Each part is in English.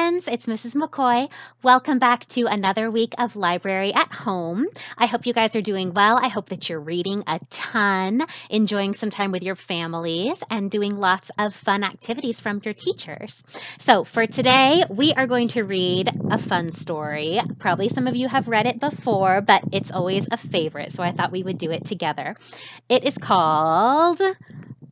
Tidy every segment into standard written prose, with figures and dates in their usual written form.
friends, it's Mrs. McCoy. Welcome back to another week of Library at Home. I hope you guys are doing well. I hope that you're reading a ton, enjoying some time with your families, and doing lots of fun activities from your teachers. So for today, we are going to read a fun story. Probably some of you have read it before, but it's always a favorite, so I thought we would do it together. It is called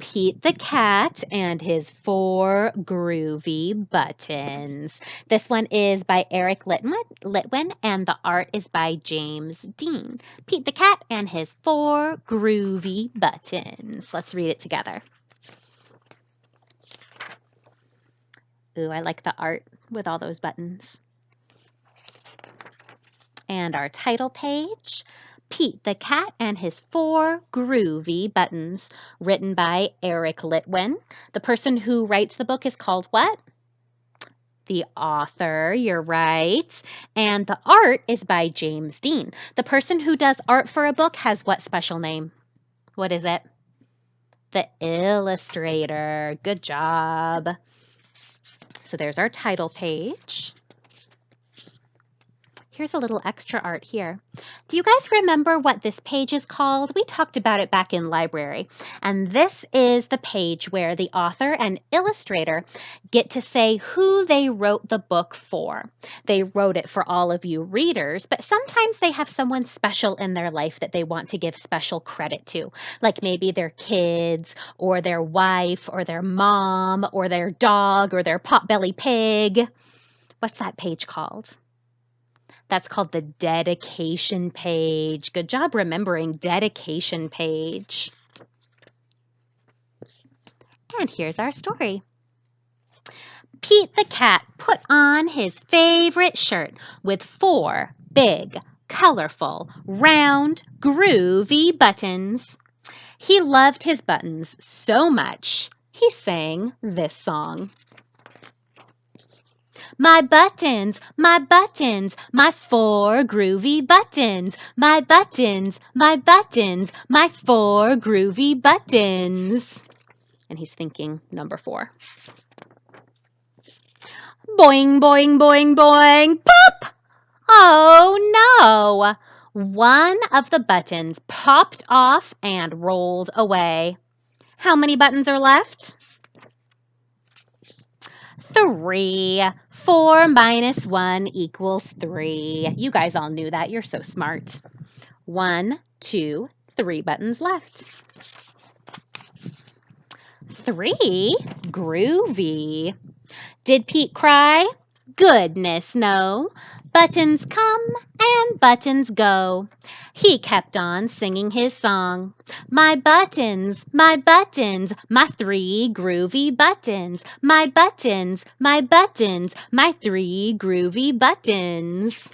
Pete the Cat and His Four Groovy Buttons. This one is by Eric Litwin, and the art is by James Dean. Pete the Cat and His Four Groovy Buttons. Let's read it together. Ooh, I like the art with all those buttons. And our title page, Pete the Cat and His Four Groovy Buttons, written by Eric Litwin. The person who writes the book is called what? The author, you're right. And the art is by James Dean. The person who does art for a book has what special name? What is it? The illustrator. Good job. So there's our title page. Here's a little extra art here. Do you guys remember what this page is called? We talked about it back in library. And this is the page where the author and illustrator get to say who they wrote the book for. They wrote it for all of you readers, but sometimes they have someone special in their life that they want to give special credit to, like maybe their kids or their wife or their mom or their dog or their potbelly pig. What's that page called? That's called the dedication page. Good job remembering dedication page. And here's our story. Pete the Cat put on his favorite shirt with four big, colorful, round, groovy buttons. He loved his buttons so much, he sang this song. My buttons, my four groovy buttons. My buttons, my four groovy buttons. And he's thinking number 4. Boing, boing, boing, boing, pop! Oh no! One of the buttons popped off and rolled away. How many buttons are left? 3. 4 minus 1 equals 3. You guys all knew that. You're so smart. 1, 2, 3 buttons left. 3. Groovy. Did Pete cry? Goodness, no. Buttons come and buttons go. He kept on singing his song. My buttons, my 3 groovy buttons. My buttons, my 3 groovy buttons.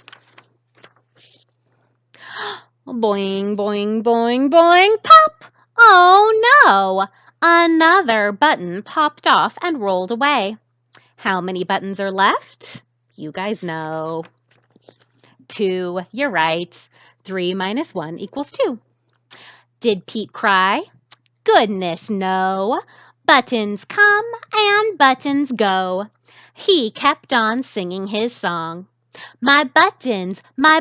Boing, boing, boing, boing, pop! Oh no! Another button popped off and rolled away. How many buttons are left? You guys know. 2. You're right. 3 minus 1 equals 2. Did Pete cry? Goodness, no. Buttons come and buttons go. He kept on singing his song. My buttons, my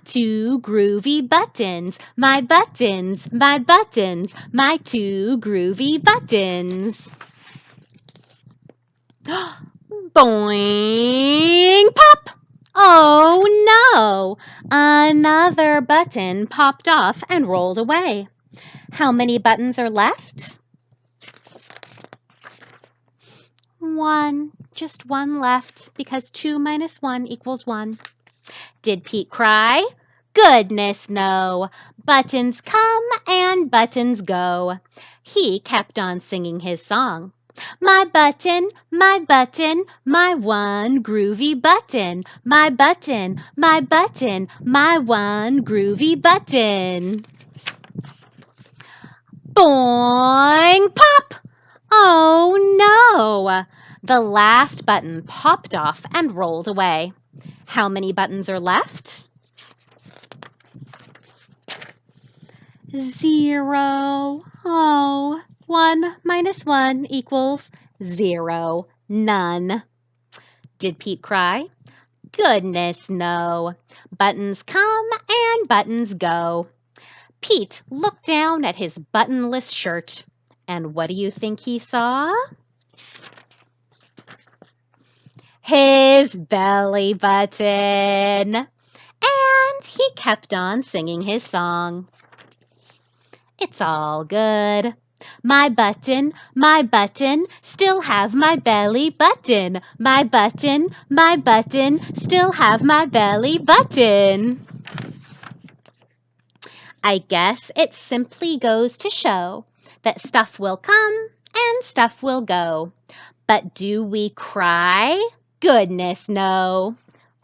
2 groovy buttons. My buttons, my 2 groovy buttons. Boing, pop! Oh no! Another button popped off and rolled away. How many buttons are left? 1. Just 1 left because 2 minus 1 equals 1. Did Pete cry? Goodness, no. Buttons come and buttons go. He kept on singing his song. My button, my 1 groovy button. My button, my 1 groovy button. Boing, pop! Oh no! The last button popped off and rolled away. How many buttons are left? 0. Oh, 1 minus 1 equals 0. None. Did Pete cry? Goodness, no. Buttons come and buttons go. Pete looked down at his buttonless shirt, and what do you think he saw? His belly button. And he kept on singing his song. It's all good. My button, still have my belly button. My button, still have my belly button. I guess it simply goes to show that stuff will come and stuff will go. But do we cry? Goodness, no.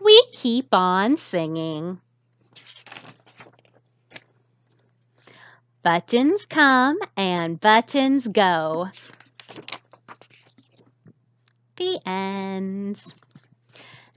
We keep on singing. Buttons come and buttons go. The end.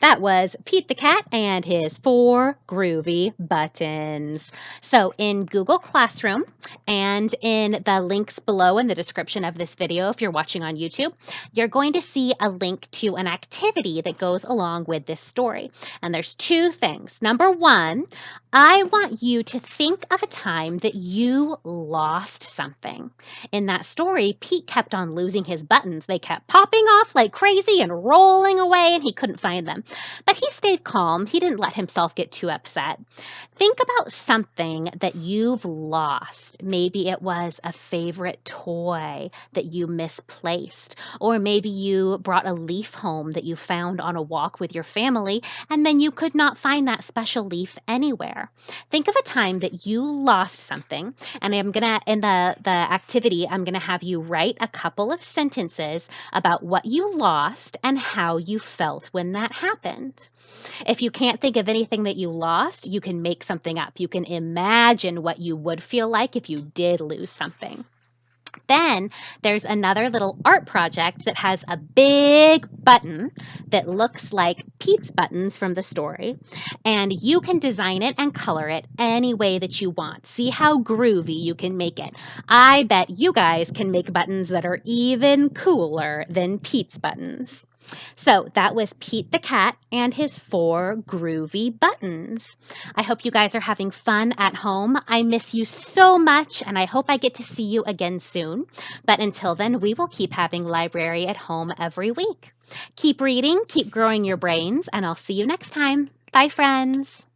That was Pete the Cat and his 4 groovy buttons. So in Google Classroom and in the links below in the description of this video, if you're watching on YouTube, you're going to see a link to an activity that goes along with this story. And there's 2 things. Number 1, I want you to think of a time that you lost something. In that story, Pete kept on losing his buttons. They kept popping off like crazy and rolling away, and he couldn't find them. But he stayed calm. He didn't let himself get too upset. Think about something that you've lost. Maybe it was a favorite toy that you misplaced, or maybe you brought a leaf home that you found on a walk with your family, and then you could not find that special leaf anywhere. Think of a time that you lost something, and I'm gonna, in the activity, I'm gonna have you write a couple of sentences about what you lost and how you felt when that happened. If you can't think of anything that you lost, you can make something up. You can imagine what you would feel like if you did lose something. Then there's another little art project that has a big button that looks like Pete's buttons from the story. And you can design it and color it any way that you want. See how groovy you can make it. I bet you guys can make buttons that are even cooler than Pete's buttons. So that was Pete the Cat and his 4 groovy buttons. I hope you guys are having fun at home. I miss you so much, and I hope I get to see you again soon. But until then, we will keep having library at home every week. Keep reading, keep growing your brains, and I'll see you next time. Bye, friends.